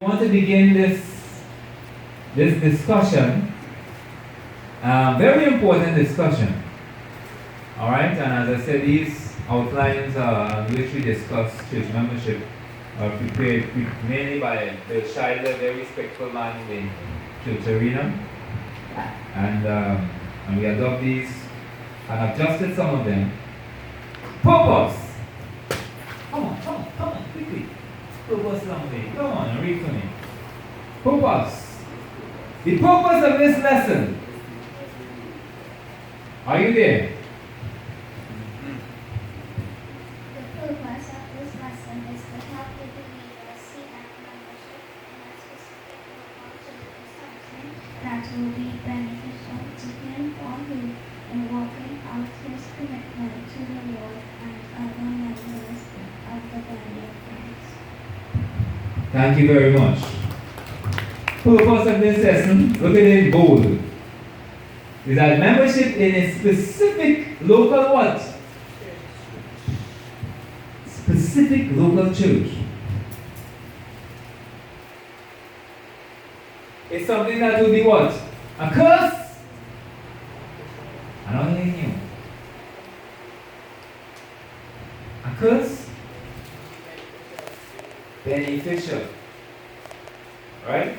I want to begin this discussion, very important discussion. All right, and as I said, these outlines which we discuss church membership are prepared mainly by Bill Scheidler, a very respectful man in the church arena, and we adopt these and adjusted some of them. Purpose. Come on, quickly. Purpose something. Come on, and read for me. Purpose. The purpose of this lesson. Are you there? The purpose of this lesson is to help the believers see that membership in a specific local church is something that will be beneficial to him or her in working out his commitment to the Lord and other members of the body of Christ. Thank you very much. Purpose of this lesson, look at it in bold, is that membership in a specific local what? Specific local church. It's something that will be what? A curse? Another new. A curse? Beneficial. Right?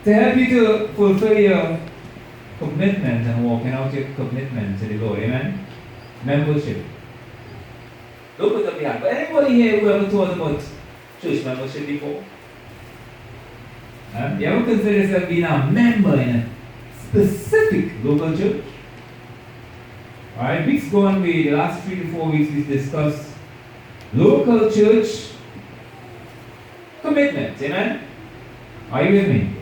To help you to fulfill your commitment and walking out your commitment to the Lord. Amen? Membership. Don't put up your hand. But anybody here who ever thought about church membership before? You ever consider yourself being a member in a specific local church? Alright, weeks gone, the last 3 to 4 weeks we discussed local church commitment. Amen? Are you with me?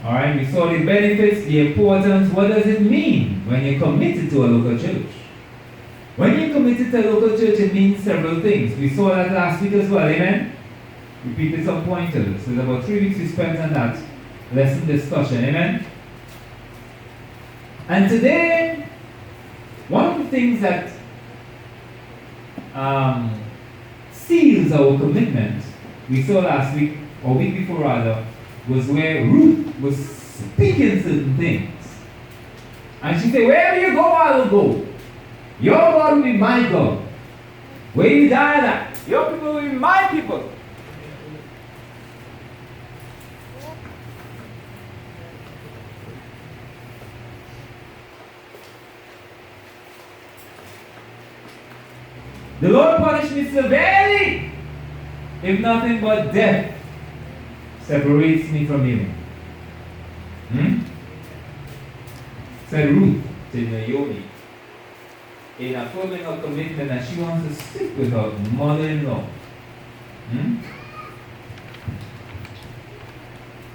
Alright, we saw the benefits, the importance. What does it mean when you're committed to a local church? When you're committed to a local church, it means several things. We saw that last week as well, amen? Repeated some pointers. So about 3 weeks we spent on that lesson discussion, amen? And today, one of the things that seals our commitment, we saw last week, or week before rather, was where Ruth was speaking certain things. And she said, wherever you go, I will go. Your God will be my God. Where you die at, your people will be my people. The Lord punished me severely, if nothing but death separates me from him. Said Ruth to Naomi, in affirming her commitment that she wants to stick with her mother-in-law.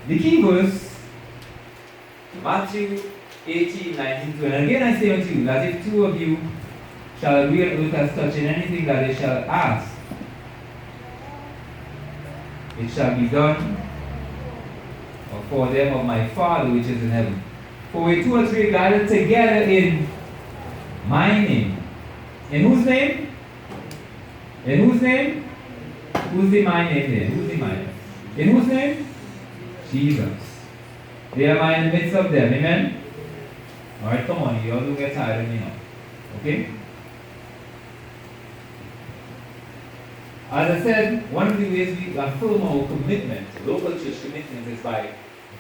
The key verse, Matthew 18:19. And again I say unto you, that if two of you shall agree on earth as touching anything that they shall ask, it shall be done for them of my Father which is in heaven. For where two or three are gathered together in my name. In whose name? In whose name? Who's the my name there? Who's the my name? In whose name? Jesus. They am I in the midst of them. Amen? Alright, come on. You all don't get tired of me now. Okay? As I said, one of the ways we affirm our commitment, local church commitment, is by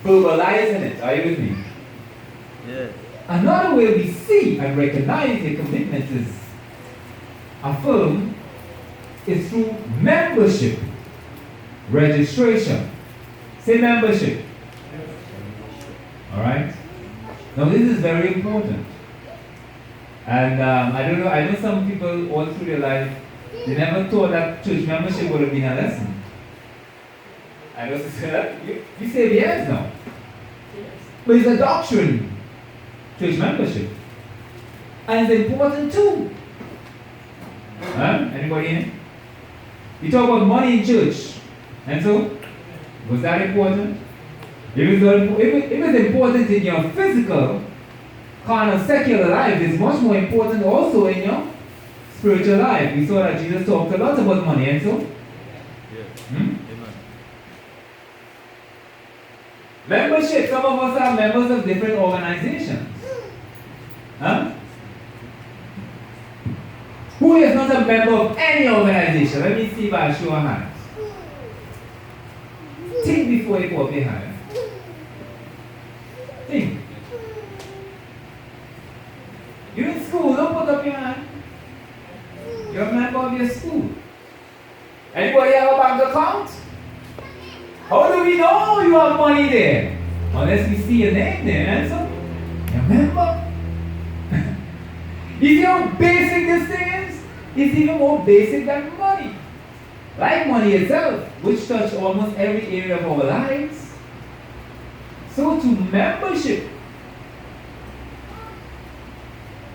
verbalizing it. Are you with me? Yeah. Another way we see and recognize a commitment is affirmed is through membership, registration. Say membership. Alright? Now this is very important. And I don't know, I know some people all through their life, they never thought that church membership would have been a lesson. I know that you say yes now. But it's a doctrine. Church membership. And it's important too. Anybody in? You talk about money in church. And so, was that important? If it's important in your physical, carnal, secular life, it's much more important also in your spiritual life. We saw that Jesus talked a lot about money, and so Hmm? Membership. Some of us are members of different organizations. Huh? Who is not a member of any organization? Let me see by a show of hands. Think before you go up your hand. Think. You're in school, don't put up your hand. You're a member of your school. Anybody have a bank account? How do we know you have money there? Unless we see your name there, answer. Remember? You see how basic this thing is? It's even more basic than money. Like money itself, which touches almost every area of our lives. So to membership.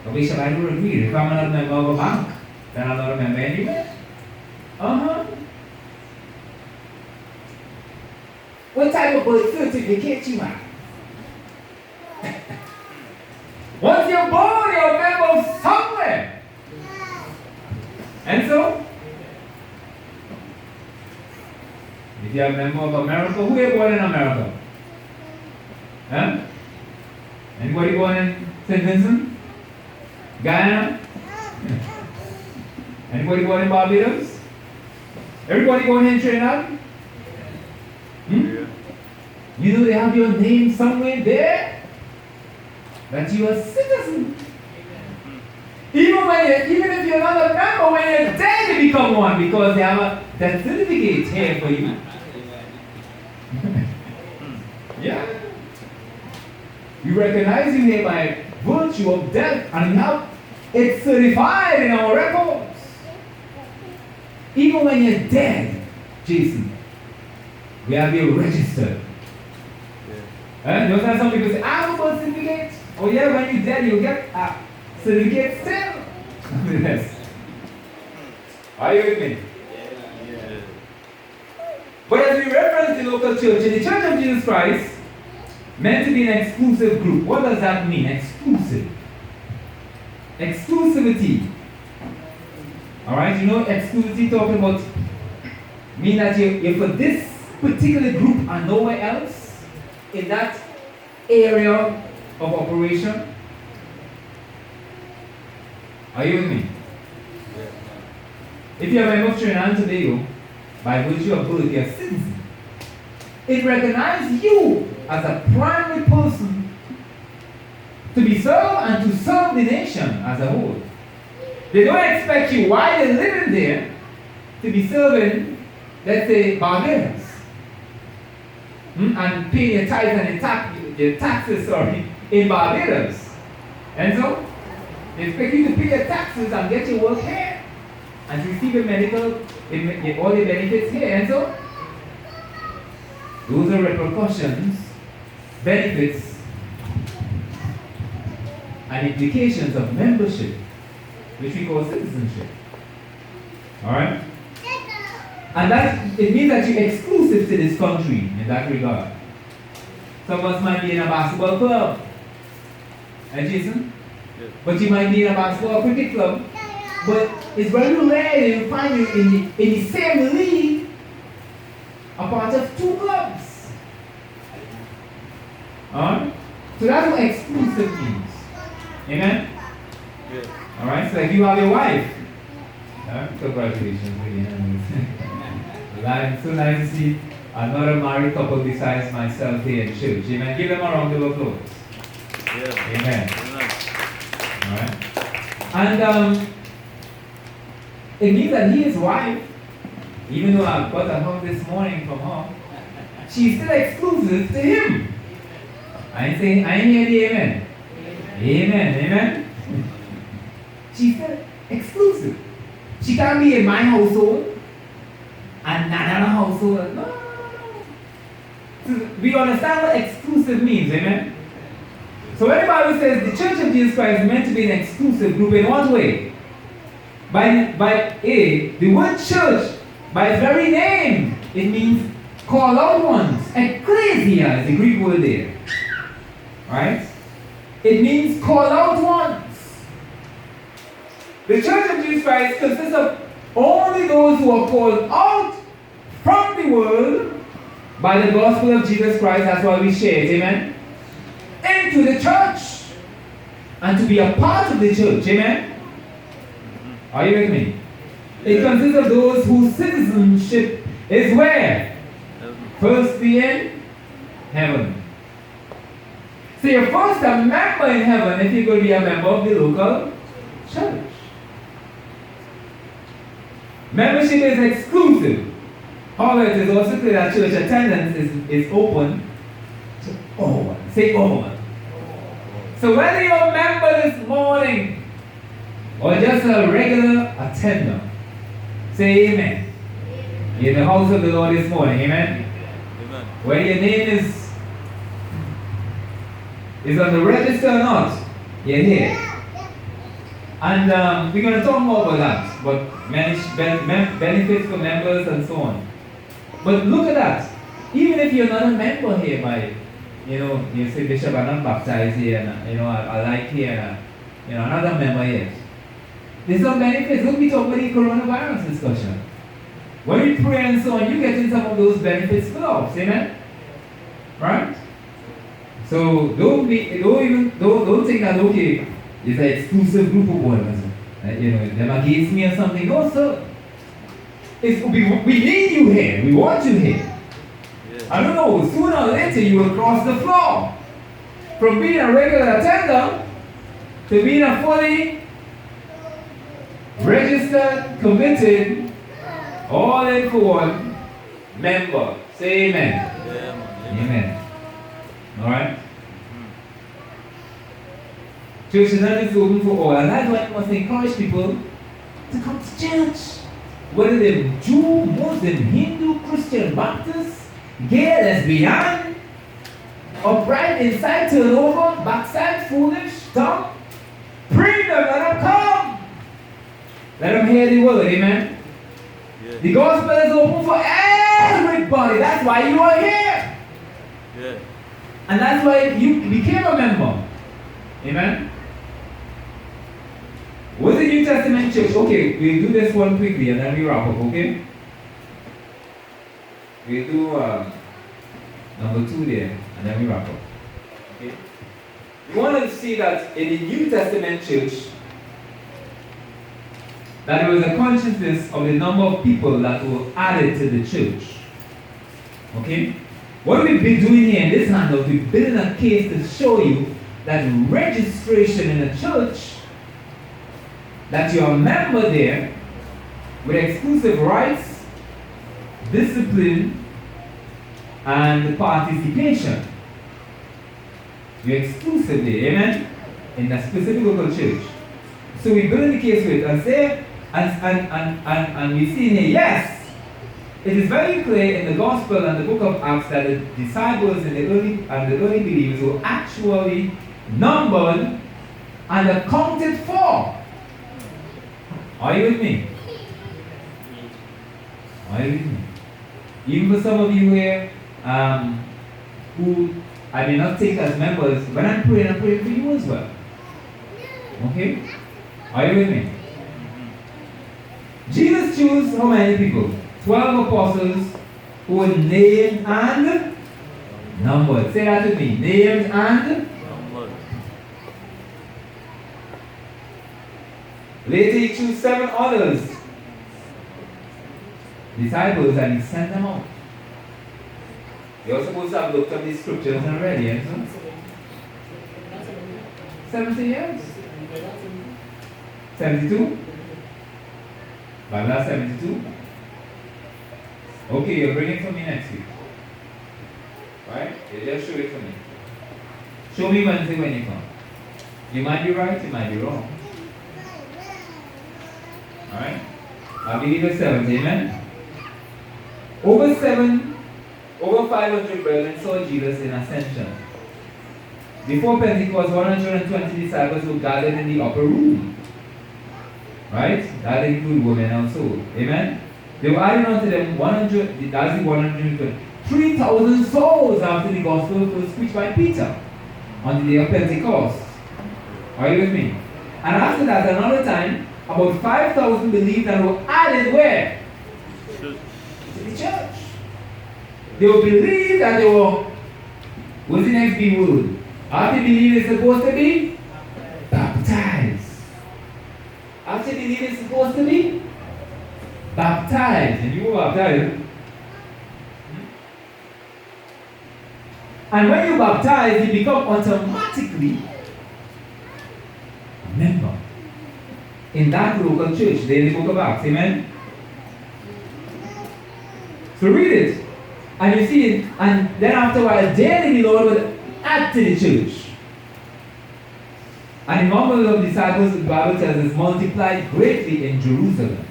Okay, shall I do agree? If I'm not a member of a bank, then I'm not a member anywhere. What type of birth certificate you have? Once you're born, you're a member of somewhere. And so, if you're a member of America, who are born in America? Huh? Anybody born in St. Vincent? Guyana? Anybody born in Barbados? Everybody born in Trinidad? You know they have your name somewhere there? That you are a citizen. Even if you're not a member, when you're dead, you become one because they have that certificate here for you. Yeah. We recognize you here by virtue of death, and you have it certified in our records. Even when you're dead, Jason, we have you registered. You know some people say, I have a birth certificate. Oh yeah, when you're dead, you get a certificate still. Yes. Are you with me? Yeah. But as we reference the local church, in the Church of Jesus Christ, meant to be an exclusive group. What does that mean? Exclusive. Exclusivity. Alright, you know exclusivity talking about mean that you're for this particular group and nowhere else in that area of operation. Are you with me? If you're a member of Trinidad and Tobago, by virtue of birth, you're a citizen. It recognizes you as a primary person to be served and to serve the nation as a whole. They don't expect you while you're living there to be serving, let's say, Barbados. And paying your tithes and your taxes, in Barbados. And so, they expect you to pay your taxes and get your work here. And to receive your medical, all the benefits here. And so, those are repercussions, benefits, and implications of membership, which we call citizenship. Alright? And that it means that you're exclusive to this country in that regard. Some of us might be in a basketball club. And Jason? Yes. But you might be in a basketball cricket club. But it's very rare you find you in the same league a part of two clubs. Alright? So that's what exclusive means. Amen? Yes. Alright, so if you have your wife, congratulations. It's so nice to see another married couple besides myself here in church. Amen. Give them a round of applause. Yeah. Amen. Alright. And it means that his wife, even though I got a hug this morning from her, she's still exclusive to him. I ain't hear the amen. Amen. Amen. She's still exclusive. She can't be in my household and another household. No. So we understand what exclusive means, amen? So when the Bible says the Church of Jesus Christ is meant to be an exclusive group, in what way? The word church, by its very name, it means call out ones. Ecclesia is the Greek word there. Right? It means call out ones. The Church of Jesus Christ consists of only those who are called out the world by the gospel of Jesus Christ. That's why we share it, amen? Into the church. And to be a part of the church, amen? Are you with me? It consists of those whose citizenship is where? First being heaven. So you're first a member in heaven if you're going to be a member of the local church. Membership is exclusive. However, it is also clear that church attendance is open to all. Say all. So whether you're a member this morning or just a regular attender, say amen. You're in the house of the Lord this morning, amen? Amen. Whether your name is on the register or not, you're here. And we're going to talk more about that, but benefits for members and so on. But look at that. Even if you're not a member here by, you say, Bishop, I'm not baptized here, and I like here, and another member here. There's some benefits. Look, we talk about the coronavirus discussion. When we pray and so on, you get in some of those benefits first, amen? Right? So don't think that okay, it's an exclusive group of believers. Them against me or something. No, sir. We need you here. We want you here. Yeah. I don't know, sooner or later you will cross the floor. From being a regular attender to being a fully registered, committed, all in for one member. Say amen. Yeah, amen. Alright? Church is not just open for all. And that's why I must encourage people to come to church. Whether they're Jew, Muslim, Hindu, Christian, Baptist, gay, lesbian, upright, inside, turn over, backside, foolish, dumb. Bring them, let them come. Let them hear the word, amen? Yeah. The gospel is open for everybody. That's why you are here. Yeah. And that's why you became a member. Amen? What's the New Testament church? Okay, we'll do this one quickly and then we wrap up, okay? We'll do number 2 there and then we wrap up. Okay? You want to see that in the New Testament church, that there was a consciousness of the number of people that were added to the church. Okay? What we've been doing here in this handout, we've built a case to show you that registration in a church, that you're a member there with exclusive rights, discipline, and participation. You're exclusively, amen, in a specific local church. So we build the case with and say, and we see here, yes, it is very clear in the gospel and the book of Acts that the disciples and the early believers were actually numbered and accounted for. Are you with me? Are you with me? Even for some of you here who I may not take as members, when I'm praying for you as well. Okay? Are you with me? Jesus chose how many people? 12 apostles who were named and numbered. Say that with me. Named and numbered. Later he chose 7 others, disciples, and he sent them out. You're supposed to have looked up these scriptures already, yes? 70 years? 72? Bible has 72? Okay, you'll bring it for me next week. Right? You just show it for me. Show me Wednesday when you come. You might be right, you might be wrong. Alright? I believe it's 70, amen? Over 500 brethren saw Jesus in ascension. Before Pentecost, 120 disciples were gathered in the upper room. Right? That includes women also. Amen? They were adding on to them 100, that's the 120. 3,000 souls after the gospel was preached by Peter on the day of Pentecost. Are you with me? And after that, another time, about 5,000 believed and were added where? To the church. They will believe that they were, what's the next B word? After believe it's supposed to be baptized. After believe it's supposed to be baptized. And you were baptized. And when you baptize, you become automatically a member in that local church. There in the book of Acts. Amen? So read it. And you see it. And then after a while, daily the Lord would add to the church. And the number of disciples, the Bible tells us, multiplied greatly in Jerusalem.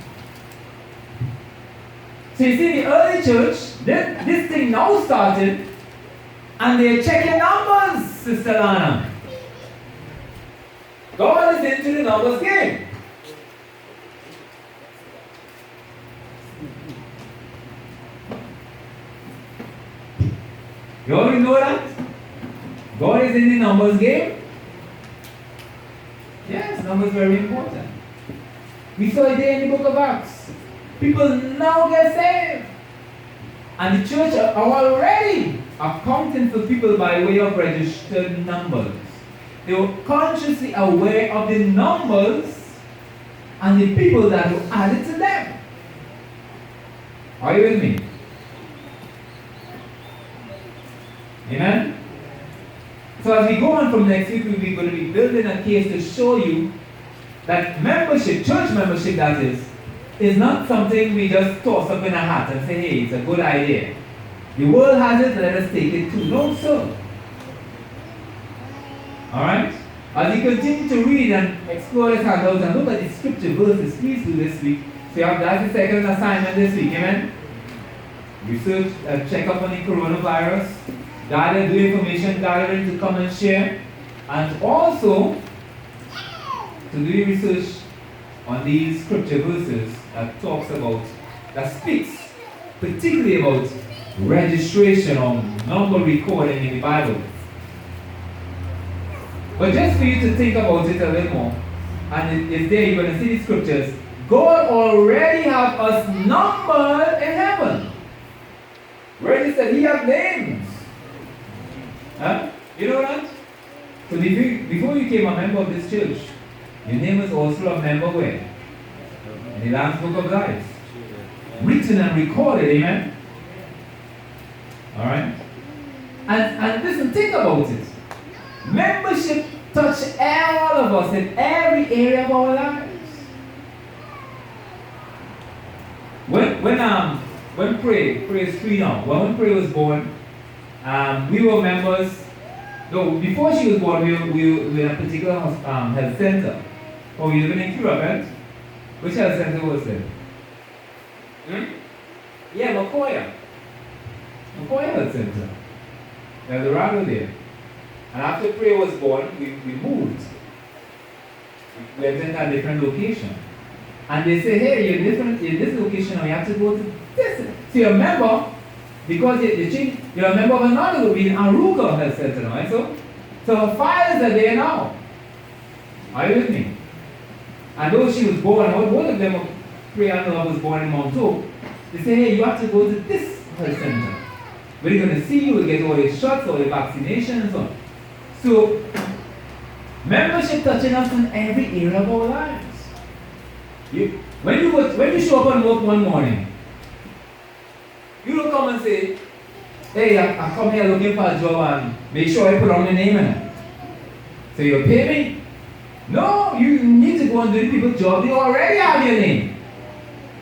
So you see, the early church, this thing now started. And they're checking numbers, Sister Lana. God is into the numbers game. You already know that? God is in the numbers game. Yes, numbers are very important. We saw it there in the book of Acts. People now get saved. And the church are already accounting for people by way of registered numbers. They were consciously aware of the numbers and the people that were added to them. Are you with me? Amen? So as we go on from next week, we're going to be building a case to show you that membership, church membership that is not something we just toss up in a hat and say, hey, it's a good idea. The world has it, let us take it too. No, sir. Alright? As you continue to read and explore this handout and look at the scripture verses, please do this week. So that's the second assignment this week, amen? Research, check up on the coronavirus, gather the information gathering to come and share, and also to do research on these scripture verses that talks about, that speaks particularly about registration or number recording in the Bible. But just for you to think about it a little more, and it's there, you're going to see the scriptures. God already have us numbered in heaven. Registered, He has names. Huh? You know that? So before you became a member of this church, your name was also a member where? In the Lamb's Book of Life. Written and recorded, amen? Alright? And listen, think about it. Membership touches all of us in every area of our lives. When Pray is free now. When Pray was born, we were members. No, before she was born, we were in a particular health center. Oh, we living in Europe, right? Which health center was it? Yeah, McCoy Health Center. There's a Dorado there. And after Pray was born, we moved. We went in a different location. And they say, hey, you're in this location, and you have to go to this. So you remember, because you're a member of another group in Aruga Health Center now, right? So files are there now. Are you with me? And though she was born, both of them, Pray and Love was born in Mount Hope, they say, hey, you have to go to this health center. We're going to see you, we'll get all your shots, all your vaccinations, and so on. So, membership touching us in every area of our lives. When you show up on work one morning, you don't come and say, hey, I come here looking for a job and make sure I put on your name in it. So you pay me? No, you need to go and do the people's job. They already have your name.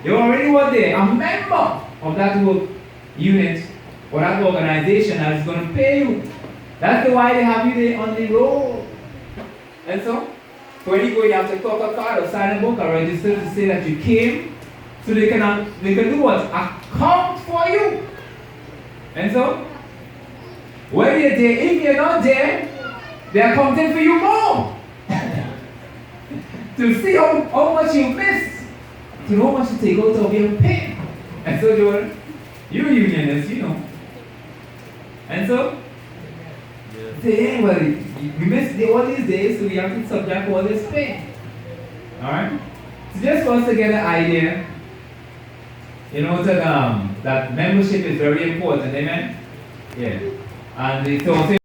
They already were there, a member of that work unit or that organization that is going to pay you. That's why they have you there on the road. And so when you go, you have to clock a card or sign a book or register to say that you came, so they can do what? Account for you. And so when you're there, if you're not there, they're accounting for you more. To see how much you missed, to know how much to take out of your pay. And so you're unionist, you know. And so say, hey, well, we missed all these days, so we have to subject all this pay. Alright? So just for us to get an idea, you know, that that membership is very important. Amen? Yeah. And it's also